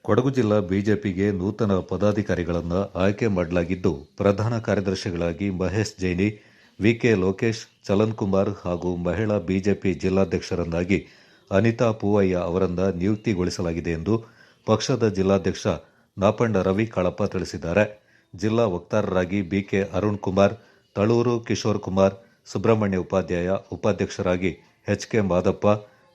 ಕೊಡಗು ಜಿಲ್ಲಾ ಬಿಜೆಪಿಗೆ ನೂತನ ಪದಾಧಿಕಾರಿಗಳನ್ನು ಆಯ್ಕೆ ಮಾಡಲಾಗಿದ್ದು, ಪ್ರಧಾನ ಕಾರ್ಯದರ್ಶಿಗಳಾಗಿ ಮಹೇಶ್ ಜೈನಿ, ವಿಕೆ ಲೋಕೇಶ್, ಚಲನ್ ಕುಮಾರ್ ಹಾಗೂ ಮಹಿಳಾ ಬಿಜೆಪಿ ಜಿಲ್ಲಾಧ್ಯಕ್ಷರನ್ನಾಗಿ ಅನಿತಾ ಪೂವಯ್ಯ ಅವರನ್ನು ನಿಯುಕ್ತಿಗೊಳಿಸಲಾಗಿದೆ ಎಂದು ಪಕ್ಷದ ಜಿಲ್ಲಾಧ್ಯಕ್ಷ ನಾಪಂಡ ರವಿ ಕಾಳಪ್ಪ ತಿಳಿಸಿದ್ದಾರೆ. ಜಿಲ್ಲಾ ವಕ್ತಾರರಾಗಿ ಬಿಕೆ ಅರುಣ್ ಕುಮಾರ್, ತಳೂರು ಕಿಶೋರ್ ಕುಮಾರ್, ಸುಬ್ರಹ್ಮಣ್ಯ ಉಪಾಧ್ಯಾಯ, ಉಪಾಧ್ಯಕ್ಷರಾಗಿ ಎಚ್ಕೆ ಮಾದಪ್ಪ,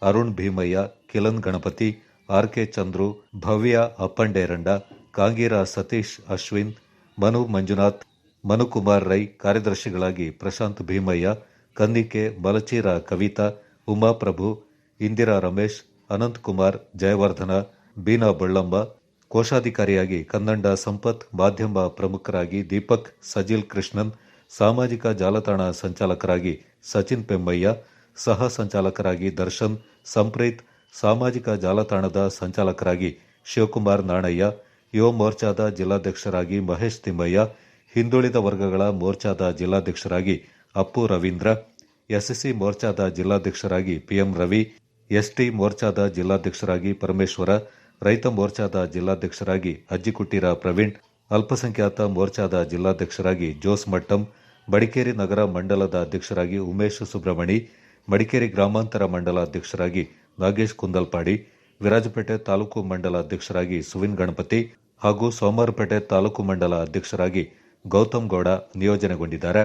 ಅರುಣ್ ಭೀಮಯ್ಯ, ಕಿಲನ್ ಗಣಪತಿ, ಆರ್ಕೆ ಚಂದ್ರು, ಭವ್ಯ ಅಪ್ಪಂಡೇರಂಡ, ಕಾಂಗೀರ ಸತೀಶ್ ಅಶ್ವಿನ್, ಮನು ಮಂಜುನಾಥ್, ಮನುಕುಮಾರ್ ರೈ, ಕಾರ್ಯದರ್ಶಿಗಳಾಗಿ ಪ್ರಶಾಂತ್ ಭೀಮಯ್ಯ, ಕನ್ನಿಕೆ ಮಲಚೀರ ಕವಿತಾ, ಉಮಾಪ್ರಭು, ಇಂದಿರಾ ರಮೇಶ್, ಅನಂತಕುಮಾರ್, ಜಯವರ್ಧನ, ಬೀನಾ ಬಳ್ಳಂಬ, ಕೋಶಾಧಿಕಾರಿಯಾಗಿ ಕನ್ನಡ ಸಂಪತ್, ಮಾಧ್ಯಮ ಪ್ರಮುಖರಾಗಿ ದೀಪಕ್, ಸಜಿಲ್ ಕೃಷ್ಣನ್, ಸಾಮಾಜಿಕ ಜಾಲತಾಣ ಸಂಚಾಲಕರಾಗಿ ಸಚಿನ್ ಪೆಮ್ಮಯ್ಯ, ಸಹ ಸಂಚಾಲಕರಾಗಿ ದರ್ಶನ್, ಸಂಪ್ರೀತ್, ಸಾಮಾಜಿಕ ಜಾಲತಾಣದ ಸಂಚಾಲಕರಾಗಿ ಶಿವಕುಮಾರ್ ನಾಣಯ್ಯ, ಯುವ ಮೋರ್ಚಾದ ಜಿಲ್ಲಾಧ್ಯಕ್ಷರಾಗಿ ಮಹೇಶ್ ತಿಮ್ಮಯ್ಯ, ಹಿಂದುಳಿದ ವರ್ಗಗಳ ಮೋರ್ಚಾದ ಜಿಲ್ಲಾಧ್ಯಕ್ಷರಾಗಿ ಅಪ್ಪು ರವೀಂದ್ರ, ಎಸ್ಸಿ ಮೋರ್ಚಾದ ಜಿಲ್ಲಾಧ್ಯಕ್ಷರಾಗಿ ಪಿಎಂ ರವಿ, ಎಸ್ಟಿ ಮೋರ್ಚಾದ ಜಿಲ್ಲಾಧ್ಯಕ್ಷರಾಗಿ ಪರಮೇಶ್ವರ, ರೈತ ಮೋರ್ಚಾದ ಜಿಲ್ಲಾಧ್ಯಕ್ಷರಾಗಿ ಅಜ್ಜಿಕುಟೀರ ಪ್ರವೀಣ್, ಅಲ್ಪಸಂಖ್ಯಾತ ಮೋರ್ಚಾದ ಜಿಲ್ಲಾಧ್ಯಕ್ಷರಾಗಿ ಜೋಸ್ ಮಟ್ಟಂ, ಮಡಿಕೇರಿ ನಗರ ಮಂಡಲದ ಅಧ್ಯಕ್ಷರಾಗಿ ಉಮೇಶ್ ಸುಬ್ರಮಣಿ, ಮಡಿಕೇರಿ ಗ್ರಾಮಾಂತರ ಮಂಡಲ ಅಧ್ಯಕ್ಷರಾಗಿ ನಾಗೇಶ್ ಕುಂದಲ್ಪಾಡಿ, ವಿರಾಜಪೇಟೆ ತಾಲೂಕು ಮಂಡಲ ಅಧ್ಯಕ್ಷರಾಗಿ ಸುವಿನ್ ಗಣಪತಿ ಹಾಗೂ ಸೋಮವಾರಪೇಟೆ ತಾಲೂಕು ಮಂಡಲ ಅಧ್ಯಕ್ಷರಾಗಿ ಗೌತಮ್ ಗೌಡ ನಿಯೋಜನೆಗೊಂಡಿದ್ದಾರೆ.